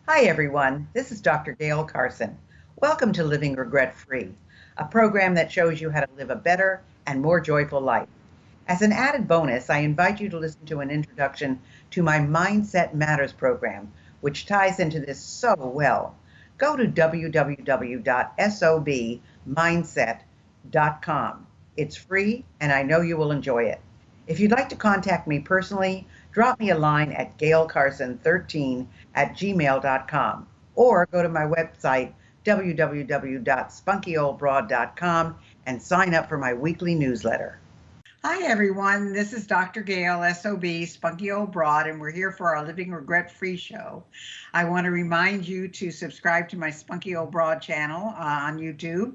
Hi, everyone. This is Dr. Gail Carson. Welcome to Living Regret Free, a program that shows you how to live a better and more joyful life. As an added bonus, I invite you to listen to an introduction to my Mindset Matters program, which ties into this so well. Go to www.sobmindset.com. It's free, and I know you will enjoy it. If you'd like to contact me personally, drop me a line at gailcarson13@gmail.com or go to my website, www.spunkyoldbroad.com, and sign up for my weekly newsletter. Hi, everyone. This is Dr. Gail, SOB, Spunky Old Broad, and we're here for our Living Regret Free show. I want to remind you to subscribe to my Spunky Old Broad channel on YouTube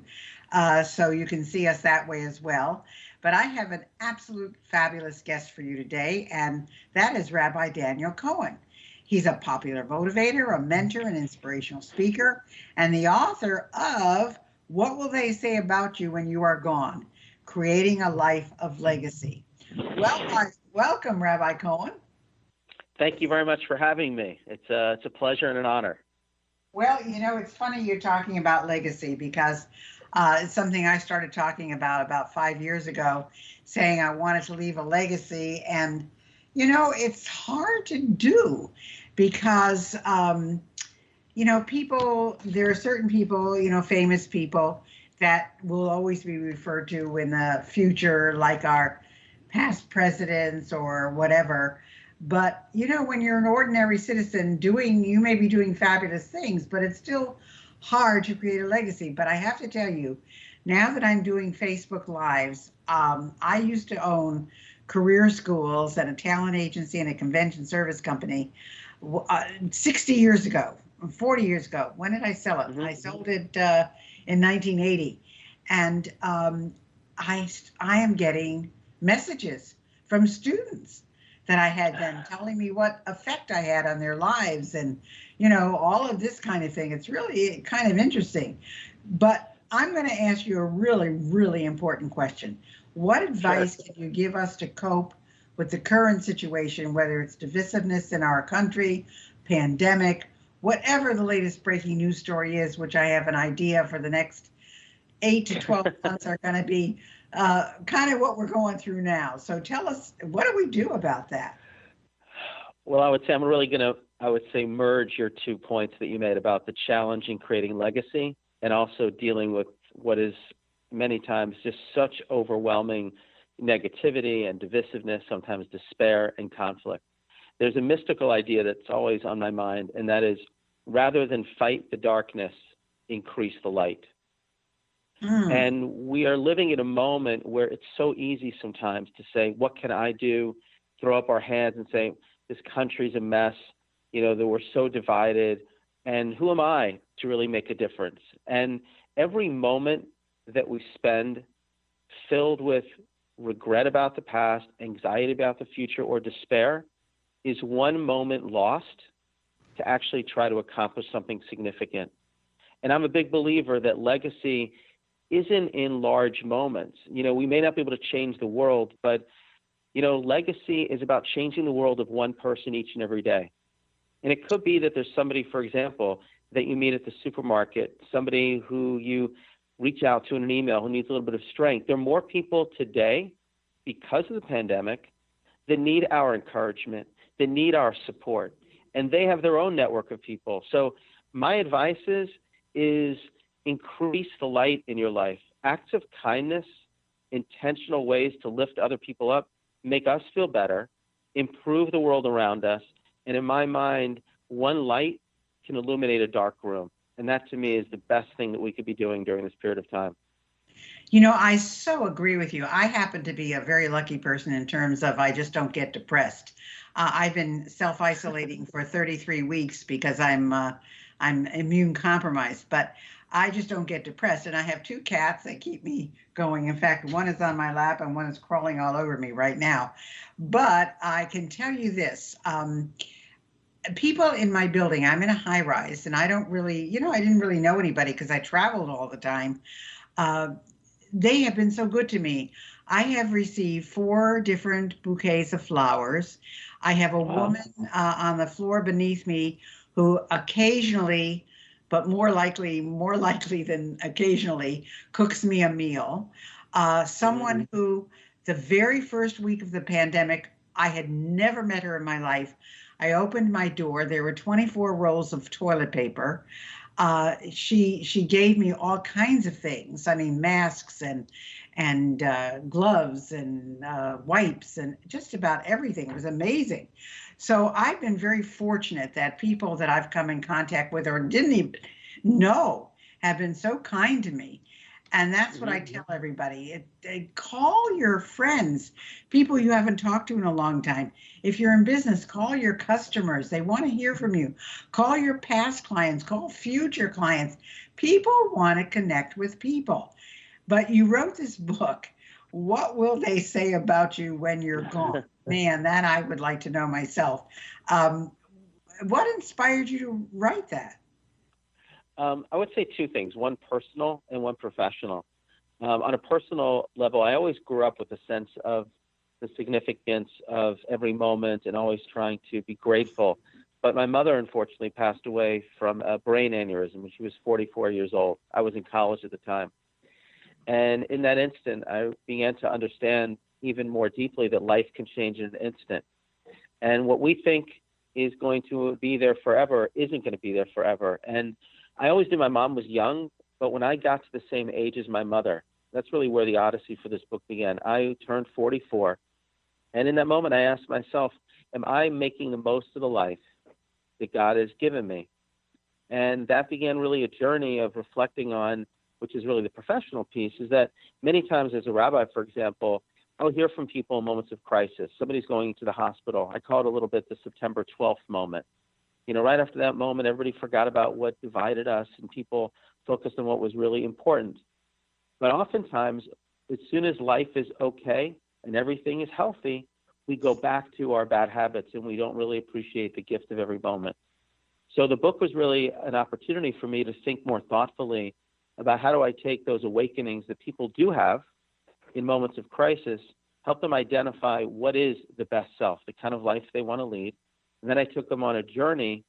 so you can see us that way as well. But I have an absolute fabulous guest for you today, and that is Rabbi Daniel Cohen. He's a popular motivator, a mentor, an inspirational speaker, and the author of What Will They Say About You When You Are Gone? Creating a Life of Legacy. Welcome, Rabbi Cohen. Thank you very much for having me. It's a pleasure and an honor. Well, it's funny you're talking about legacy because it's something I started talking about 5 years ago, saying I wanted to leave a legacy. And, it's hard to do because, there are certain people, famous people that will always be referred to in the future, like our past presidents or whatever. But, when you're an ordinary citizen you may be doing fabulous things, but it's still hard to create a legacy. But I have to tell you, now that I'm doing Facebook Lives, I used to own career schools and a talent agency and a convention service company 60 years ago, 40 years ago. When did I sell it? I sold it in 1980. And I am getting messages from students that I had then telling me what effect I had on their lives and, all of this kind of thing. It's really kind of interesting. But I'm going to ask you a really, really important question. What advice can you give us to cope with the current situation, whether it's divisiveness in our country, pandemic, whatever the latest breaking news story is, which I have an idea for the next 8 to 12 months are going to be kind of what we're going through now. So tell us, what do we do about that? Well, I would say I'm really going to, merge your 2 points that you made about the challenge in creating legacy and also dealing with what is many times just such overwhelming negativity and divisiveness, sometimes despair and conflict. There's a mystical idea that's always on my mind, and that is rather than fight the darkness, increase the light. And we are living in a moment where it's so easy sometimes to say, what can I do? Throw up our hands and say, this country's a mess, that we're so divided. And who am I to really make a difference? And every moment that we spend filled with regret about the past, anxiety about the future, or despair is one moment lost to actually try to accomplish something significant. And I'm a big believer that legacy isn't in large moments. We may not be able to change the world, but, legacy is about changing the world of one person each and every day. And it could be that there's somebody, for example, that you meet at the supermarket, somebody who you reach out to in an email who needs a little bit of strength. There are more people today, because of the pandemic, that need our encouragement, that need our support, and they have their own network of people. So my advice is increase the light in your life. Acts of kindness, intentional ways to lift other people up, make us feel better, improve the world around us. And in my mind, one light can illuminate a dark room. And that to me is the best thing that we could be doing during this period of time. I so agree with you. I happen to be a very lucky person in terms of I just don't get depressed. I've been self-isolating for 33 weeks because I'm immune compromised, but I just don't get depressed. And I have 2 cats that keep me going. In fact, one is on my lap and one is crawling all over me right now. But I can tell you this, people in my building, I'm in a high rise and I don't really, I didn't really know anybody because I traveled all the time. They have been so good to me. I have received 4 different bouquets of flowers. I have a woman on the floor beneath me who occasionally, but more likely than occasionally, cooks me a meal. Someone who, the very first week of the pandemic, I had never met her in my life. I opened my door. There were 24 rolls of toilet paper. She gave me all kinds of things. I mean, masks and gloves and wipes and just about everything. It was amazing. So I've been very fortunate that people that I've come in contact with or didn't even know have been so kind to me. And that's what I tell everybody. Call your friends, people you haven't talked to in a long time. If you're in business, call your customers. They want to hear from you. Call your past clients, call future clients. People want to connect with people. But you wrote this book. What will they say about you when you're gone? Man, that I would like to know myself. What inspired you to write that? I would say two things, one personal and one professional. On a personal level, I always grew up with a sense of the significance of every moment and always trying to be grateful. But my mother, unfortunately, passed away from a brain aneurysm when she was 44 years old. I was in college at the time. And in that instant, I began to understand even more deeply that life can change in an instant. And what we think is going to be there forever isn't going to be there forever. And I always knew my mom was young, but when I got to the same age as my mother, that's really where the odyssey for this book began. I turned 44. And in that moment, I asked myself, am I making the most of the life that God has given me? And that began really a journey of reflecting on, which is really the professional piece, is that many times as a rabbi, for example, I'll hear from people in moments of crisis. Somebody's going to the hospital. I call it a little bit the September 12th moment. You know, right after that moment, everybody forgot about what divided us and people focused on what was really important. But oftentimes, as soon as life is okay and everything is healthy, we go back to our bad habits and we don't really appreciate the gift of every moment. So the book was really an opportunity for me to think more thoughtfully about how do I take those awakenings that people do have in moments of crisis, help them identify what is the best self, the kind of life they want to lead. And then I took them on a journey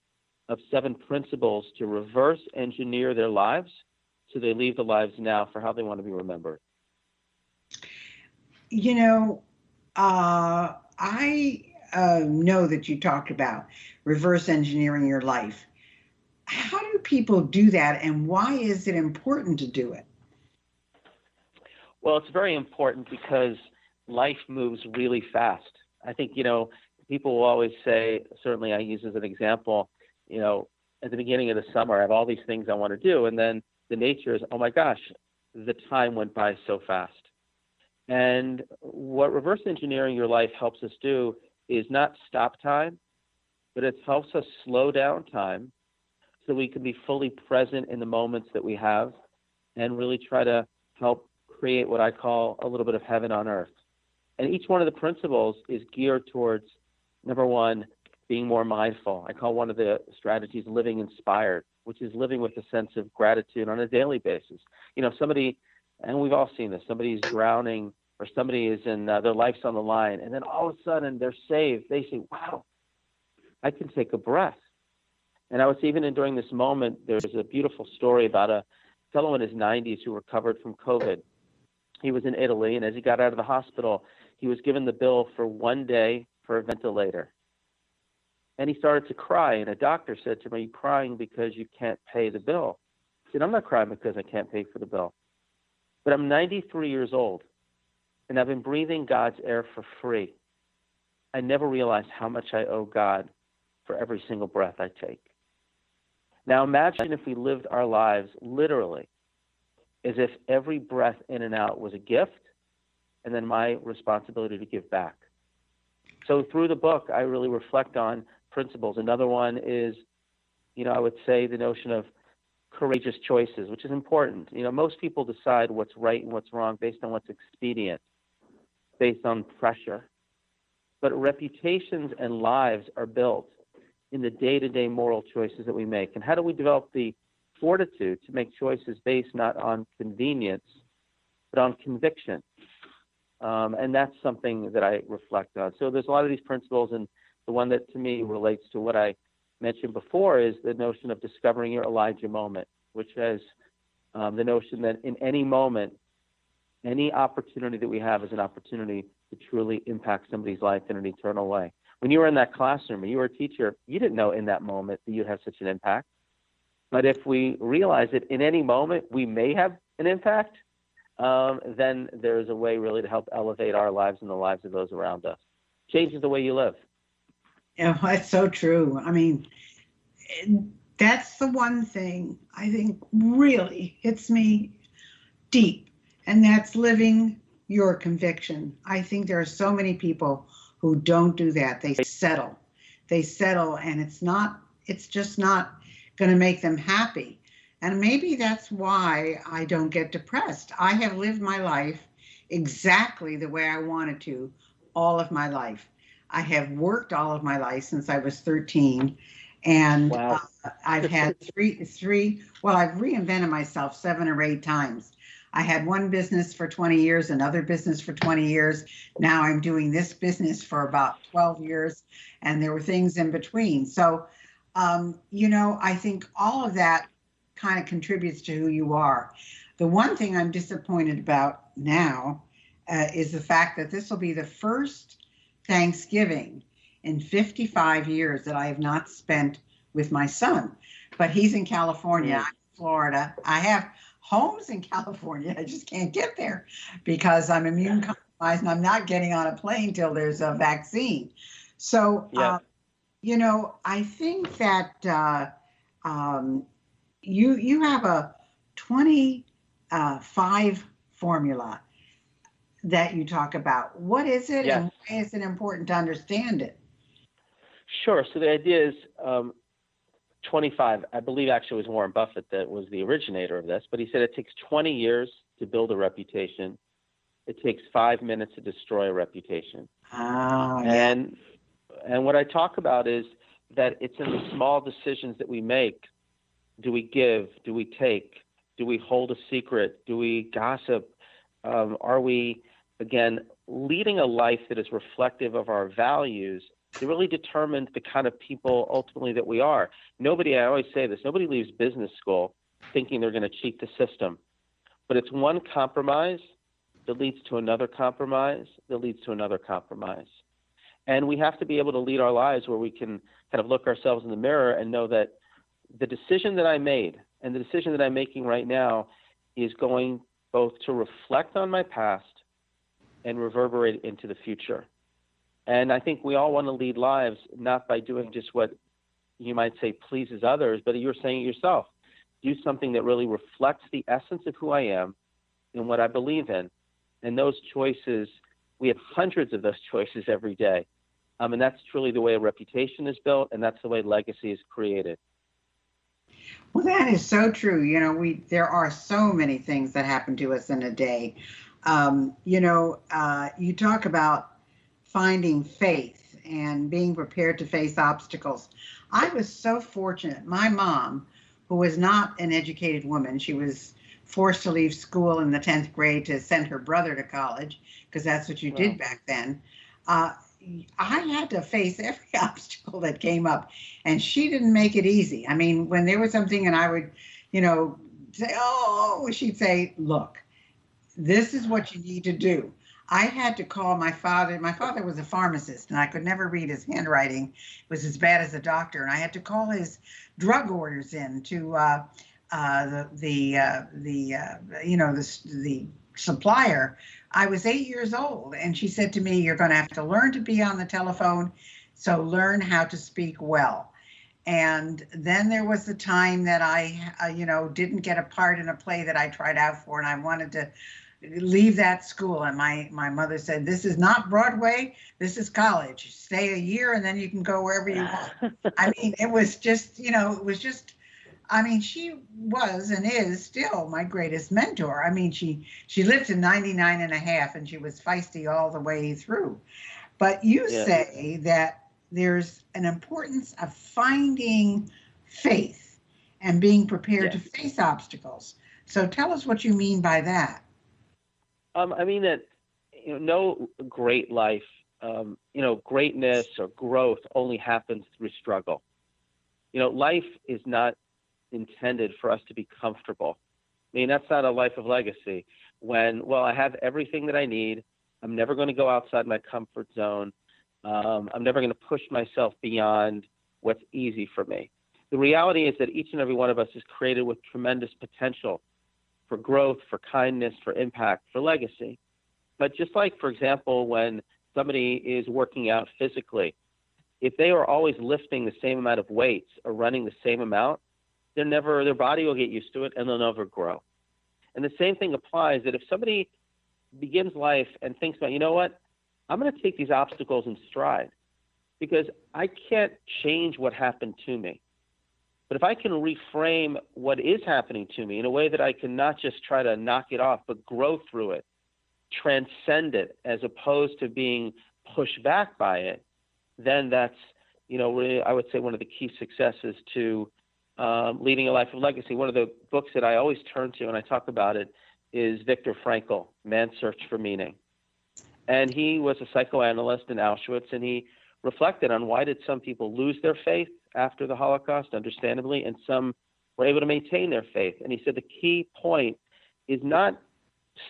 of 7 principles to reverse engineer their lives so they leave the lives now for how they want to be remembered. You know, I know that you talked about reverse engineering your life. How do people do that, and why is it important to do it? Well, it's very important because life moves really fast. I think, you know, people will always say, certainly I use as an example, you know, at the beginning of the summer, I have all these things I want to do. And then the nature is, oh my gosh, the time went by so fast. And what reverse engineering your life helps us do is not stop time, but it helps us slow down time so we can be fully present in the moments that we have and really try to help create what I call a little bit of heaven on earth. And each one of the principles is geared towards, number one, being more mindful. I call one of the strategies living inspired, which is living with a sense of gratitude on a daily basis. You know, somebody, and we've all seen this, somebody's drowning or somebody is in, their life's on the line, and then all of a sudden they're saved. They say, wow, I can take a breath. And I was even in during this moment, there's a beautiful story about a fellow in his 90s who recovered from COVID. He was in Italy, and as he got out of the hospital, he was given the bill for 1 day for a ventilator. And he started to cry, and a doctor said to him, are you crying because you can't pay the bill? He said, I'm not crying because I can't pay for the bill. But I'm 93 years old, and I've been breathing God's air for free. I never realized how much I owe God for every single breath I take. Now imagine if we lived our lives literally as if every breath in and out was a gift, and then my responsibility to give back. So through the book, I really reflect on principles. Another one is, you know, I would say the notion of courageous choices, which is important. You know, most people decide what's right and what's wrong based on what's expedient, based on pressure. But reputations and lives are built in the day-to-day moral choices that we make. And how do we develop the fortitude to make choices based not on convenience, but on conviction? And that's something that I reflect on. So there's a lot of these principles, and the one that to me relates to what I mentioned before is the notion of discovering your Elijah moment, which is the notion that in any moment, any opportunity that we have is an opportunity to truly impact somebody's life in an eternal way. When you were in that classroom and you were a teacher, you didn't know in that moment that you'd have such an impact. But if we realize that in any moment we may have an impact, then there's a way really to help elevate our lives and the lives of those around us. Changes the way you live. Yeah, that's so true. I mean, that's the one thing I think really hits me deep, and that's living your conviction. I think there are so many people who don't do that. They settle, and it's just not going to make them happy. And maybe that's why I don't get depressed. I have lived my life exactly the way I wanted to all of my life. I have worked all of my life since I was 13, and Wow. I've had I've reinvented myself 7 or 8 times. I had one business for 20 years, another business for 20 years. Now I'm doing this business for about 12 years, and there were things in between. So, I think all of that kind of contributes to who you are. The one thing I'm disappointed about now is the fact that this will be the first Thanksgiving in 55 years that I have not spent with my son. But he's in California, I'm in Florida. I have homes in California. I just can't get there because I'm immune compromised and I'm not getting on a plane till there's a vaccine. So, I think that you have a 25 formula that you talk about. What is it, and why is it important to understand it? Sure. So the idea is 25. I believe actually it was Warren Buffett that was the originator of this, but he said it takes 20 years to build a reputation. It takes 5 minutes to destroy a reputation. And what I talk about is that it's in the small decisions that we make. Do we give? Do we take? Do we hold a secret? Do we gossip? Are we, again, leading a life that is reflective of our values? It really determines the kind of people ultimately that we are. I always say this, nobody leaves business school thinking they're going to cheat the system. But it's one compromise that leads to another compromise that leads to another compromise. And we have to be able to lead our lives where we can kind of look ourselves in the mirror and know that the decision that I made and the decision that I'm making right now is going both to reflect on my past and reverberate into the future. And I think we all want to lead lives not by doing just what you might say pleases others, but you're saying it yourself. Do something that really reflects the essence of who I am and what I believe in. And those choices, we have hundreds of those choices every day. And that's truly the way a reputation is built, and that's the way legacy is created. Well, that is so true. There are so many things that happen to us in a day. You talk about finding faith and being prepared to face obstacles. I was so fortunate. My mom, who was not an educated woman, she was forced to leave school in the 10th grade to send her brother to college, because that's what you did back then. I had to face every obstacle that came up, and she didn't make it easy. I mean, when there was something and I would, say, oh, she'd say, look, this is what you need to do. I had to call my father. My father was a pharmacist, and I could never read his handwriting. It was as bad as a doctor, and I had to call his drug orders in to the supplier. I was 8 years old, and she said to me, you're going to have to learn to be on the telephone, so learn how to speak well. And then there was the time that I, didn't get a part in a play that I tried out for, and I wanted to leave that school. And my mother said, this is not Broadway, this is college. Stay a year, and then you can go wherever you want. I mean, it was just, she was and is still my greatest mentor. I mean, she lived to 99 and a half, and she was feisty all the way through. But you say that there's an importance of finding faith and being prepared to face obstacles. So tell us what you mean by that. I mean that, no great life, greatness or growth only happens through struggle. Life is not intended for us to be comfortable. I mean, that's not a life of legacy. I have everything that I need. I'm never going to go outside my comfort zone. I'm never going to push myself beyond what's easy for me. The reality is that each and every one of us is created with tremendous potential for growth, for kindness, for impact, for legacy. But just like, for example, when somebody is working out physically, if they are always lifting the same amount of weights or running the same amount, their body will get used to it and they'll never grow. And the same thing applies that if somebody begins life and thinks about, you know what, I'm going to take these obstacles in stride because I can't change what happened to me. But if I can reframe what is happening to me in a way that I can not just try to knock it off, but grow through it, transcend it, as opposed to being pushed back by it, then that's, really, I would say, one of the key successes to leading a life of legacy. One of the books that I always turn to and I talk about it is Viktor Frankl, Man's Search for Meaning. And he was a psychoanalyst in Auschwitz, and he reflected on why did some people lose their faith after the Holocaust, understandably, and some were able to maintain their faith. And he said the key point is not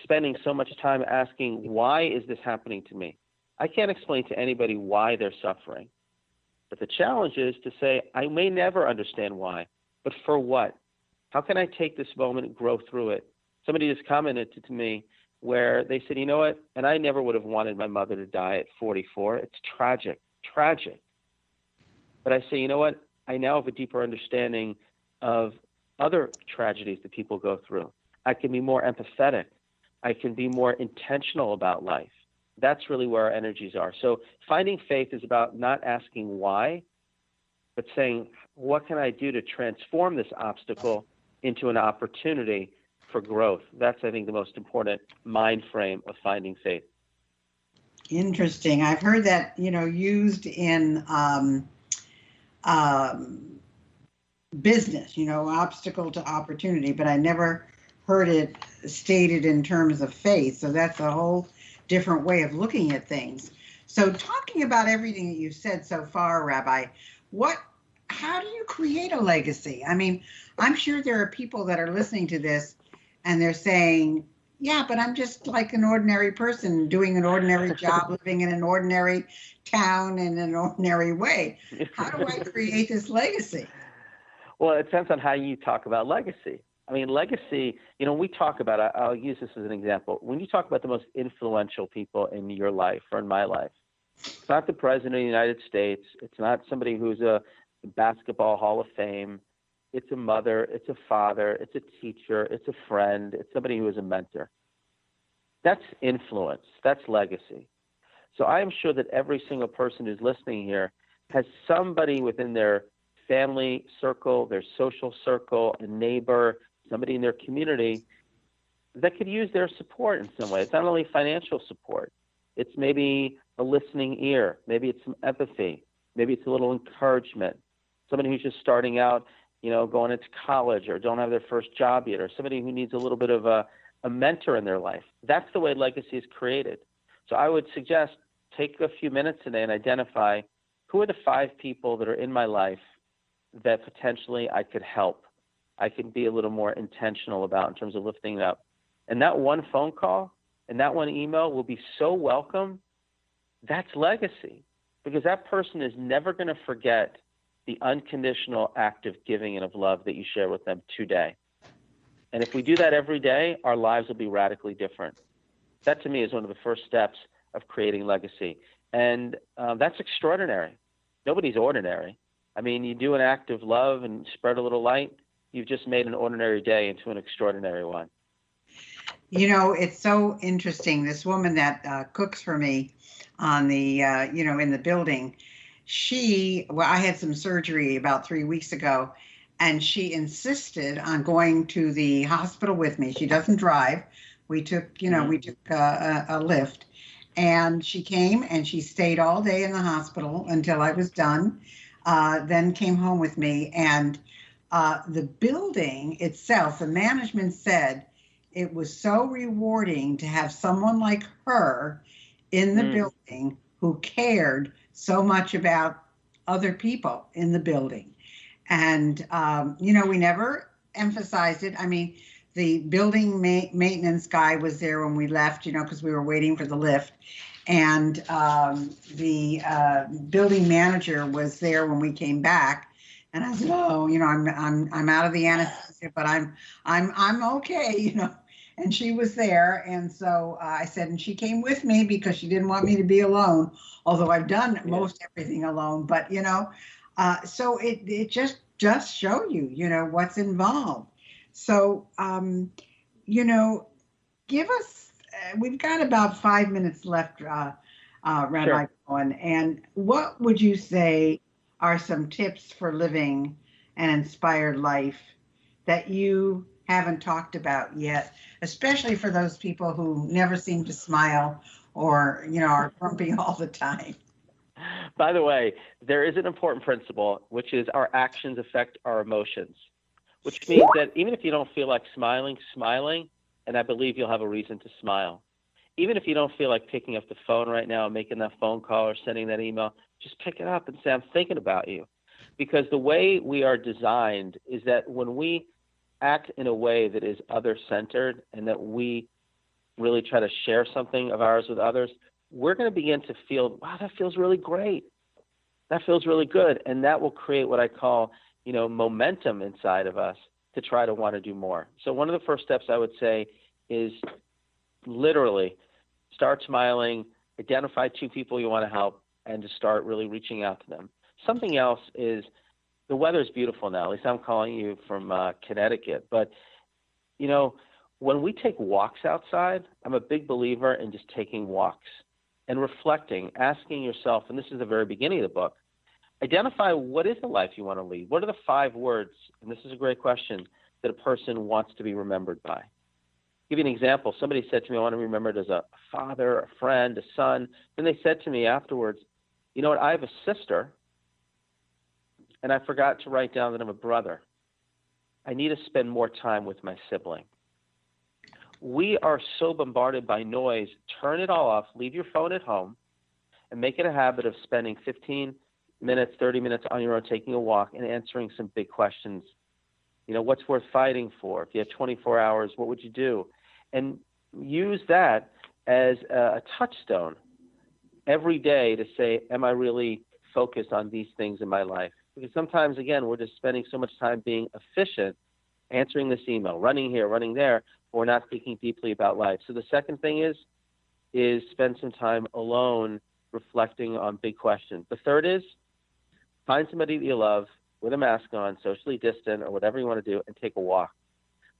spending so much time asking, why is this happening to me? I can't explain to anybody why they're suffering. But the challenge is to say, I may never understand why, but for what? How can I take this moment and grow through it? Somebody just commented to me where they said, you know what? And I never would have wanted my mother to die at 44. It's tragic. But I say, you know what? I now have a deeper understanding of other tragedies that people go through. I can be more empathetic. I can be more intentional about life. That's really where our energies are. So finding faith is about not asking why, but saying, what can I do to transform this obstacle into an opportunity for growth? That's, I think, the most important mind frame of finding faith. Interesting. I've heard that, used in business, obstacle to opportunity, but I never heard it stated in terms of faith. So that's a whole different way of looking at things. So talking about everything that you've said so far, Rabbi, how do you create a legacy? I mean, I'm sure there are people that are listening to this and they're saying, yeah, but I'm just like an ordinary person doing an ordinary job, living in an ordinary town in an ordinary way. How do I create this legacy? Well, it depends on how you talk about legacy. I mean, legacy, we talk about, I'll use this as an example. When you talk about the most influential people in your life or in my life, it's not the president of the United States. It's not somebody who's a basketball Hall of Fame. It's a mother, it's a father, it's a teacher, it's a friend, it's somebody who is a mentor. That's influence, that's legacy. So I am sure that every single person who's listening here has somebody within their family circle, their social circle, a neighbor, somebody in their community that could use their support in some way. It's not only financial support. It's maybe a listening ear. Maybe it's some empathy. Maybe it's a little encouragement. Somebody who's just starting out, going into college or don't have their first job yet, or somebody who needs a little bit of a mentor in their life. That's the way legacy is created. So I would suggest take a few minutes today and identify who are the 5 people that are in my life that potentially I could help. I could be a little more intentional about in terms of lifting it up. And that one phone call and that one email will be so welcome. That's legacy, because that person is never going to forget the unconditional act of giving and of love that you share with them today. And if we do that every day, our lives will be radically different. That to me is one of the first steps of creating legacy. And that's extraordinary. Nobody's ordinary. I mean, you do an act of love and spread a little light, you've just made an ordinary day into an extraordinary one. It's so interesting. This woman that cooks for me on the, in the building, I had some surgery about 3 weeks ago, and she insisted on going to the hospital with me. She doesn't drive. We took a lift, and she came and she stayed all day in the hospital until I was done, then came home with me. And the building itself, the management said it was so rewarding to have someone like her in the building who cared so much about other people in the building. And, we never emphasized it. I mean, the building maintenance guy was there when we left, because we were waiting for the lift. And the building manager was there when we came back. And I said, "Oh, I'm out of the anesthesia, but I'm okay." And she was there, and so I said, and she came with me because she didn't want me to be alone. Although I've done most everything alone, but so it just show you, what's involved. So give us. We've got about 5 minutes left, Rabbi Sure. Cohen. And what would you say are some tips for living an inspired life that you haven't talked about yet, especially for those people who never seem to smile or, are grumpy all the time? By the way, there is an important principle, which is our actions affect our emotions, which means that even if you don't feel like smiling, and I believe you'll have a reason to smile. Even if you don't feel like picking up the phone right now and making that phone call or sending that email, just pick it up and say, "I'm thinking about you." Because the way we are designed is that when we act in a way that is other-centered and that we really try to share something of ours with others, we're going to begin to feel, wow, that feels really great. That feels really good. And that will create what I call, momentum inside of us to try to want to do more. So one of the first steps I would say is literally start smiling, identify 2 people you want to help, and to start really reaching out to them. Something else is the weather's beautiful now. At least I'm calling you from Connecticut. But, when we take walks outside, I'm a big believer in just taking walks and reflecting, asking yourself, and this is the very beginning of the book, identify what is the life you want to lead. What are the 5 words, and this is a great question, that a person wants to be remembered by? I'll give you an example. Somebody said to me, "I want to be remembered as a father, a friend, a son." Then they said to me afterwards, "You know what, I have a sister, and I forgot to write down that I'm a brother. I need to spend more time with my sibling." We are so bombarded by noise. Turn it all off. Leave your phone at home and make it a habit of spending 15 minutes, 30 minutes on your own, taking a walk and answering some big questions. What's worth fighting for? If you had 24 hours, what would you do? And use that as a touchstone every day to say, am I really focused on these things in my life? Because sometimes, again, we're just spending so much time being efficient, answering this email, running here, running there, but we're not thinking deeply about life. So the second thing is spend some time alone reflecting on big questions. The third is find somebody that you love with a mask on, socially distant, or whatever you want to do, and take a walk.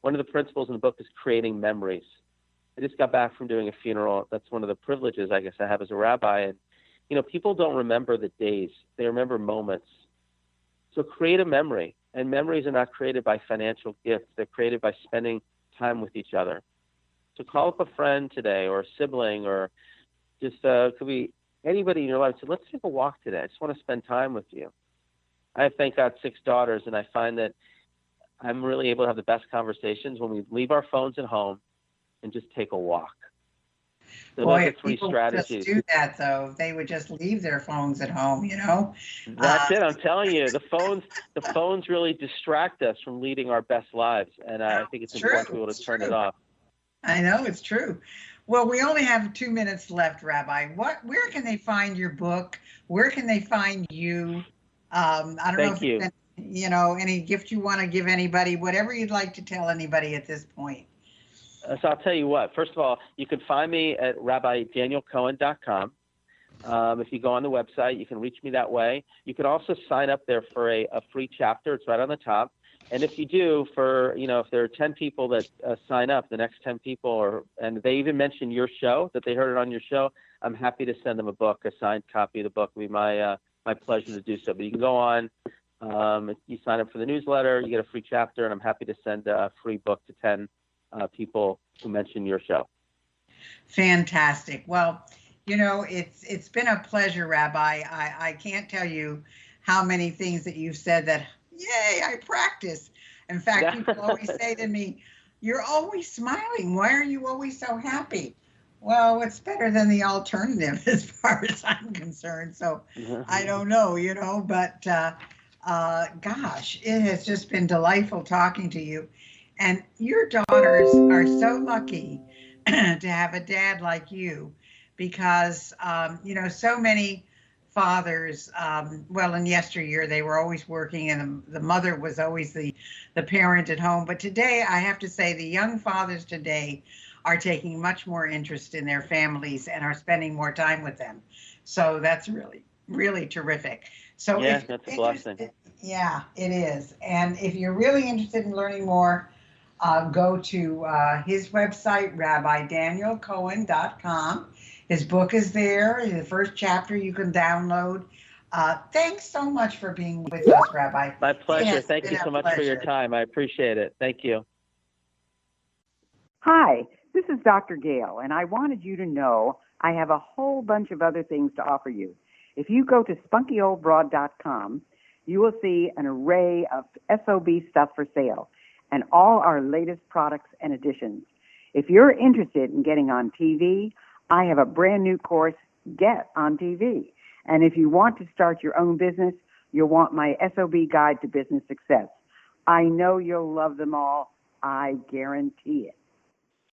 One of the principles in the book is creating memories. I just got back from doing a funeral. That's one of the privileges, I guess, I have as a rabbi. And, people don't remember the days. They remember moments. So create a memory. And memories are not created by financial gifts. They're created by spending time with each other. So call up a friend today or a sibling or just could be anybody in your life. So let's take a walk today. I just want to spend time with you. I have, thank God, 6 daughters, and I find that I'm really able to have the best conversations when we leave our phones at home and just take a walk. So Boy, those are if 3 people strategies. just do that, though, they would just leave their phones at home, That's it. I'm telling you, the phones really distract us from leading our best lives, and I think it's important to be able to turn it off. I know, it's true. Well, we only have 2 minutes left, Rabbi. Where can they find your book? Where can they find you? I don't know if it's any gift you want to give anybody, whatever you'd like to tell anybody at this point. So I'll tell you what. First of all, you can find me at rabbidanielcohen.com. If you go on the website, you can reach me that way. You can also sign up there for a free chapter. It's right on the top. And if you do, if there are 10 people that sign up, the next 10 people, and they even mention your show, that they heard it on your show, I'm happy to send them a book, a signed copy of the book. It would be my pleasure to do so. But you can go on, you sign up for the newsletter, you get a free chapter, and I'm happy to send a free book to 10 people who mention your show. Fantastic. Well, it's been a pleasure, Rabbi. I can't tell you how many things that you've said that, yay, I practice. In fact, people always say to me, "You're always smiling. Why are you always so happy?" Well, it's better than the alternative as far as I'm concerned. So I don't know, but Gosh, it has just been delightful talking to you. And your daughters are so lucky to have a dad like you because, so many fathers, well, in yesteryear, they were always working and the mother was always the parent at home. But today, I have to say, the young fathers today are taking much more interest in their families and are spending more time with them. So that's really, really terrific. So Yeah, if you're that's a blessing. interested, yeah, it is. And if you're really interested in learning more, go to his website, rabbidanielcohen.com. His book is there. The first chapter you can download. Thanks so much for being with us, Rabbi. My It pleasure. has Thank been you a so much for your pleasure. time. I appreciate it. Thank you. Hi, this is Dr. Gail, and I wanted you to know I have a whole bunch of other things to offer you. If you go to spunkyoldbroad.com, you will see an array of SOB stuff for sale and all our latest products and additions. If you're interested in getting on TV, I have a brand new course, Get on TV. And if you want to start your own business, you'll want my SOB Guide to Business Success. I know you'll love them all. I guarantee it.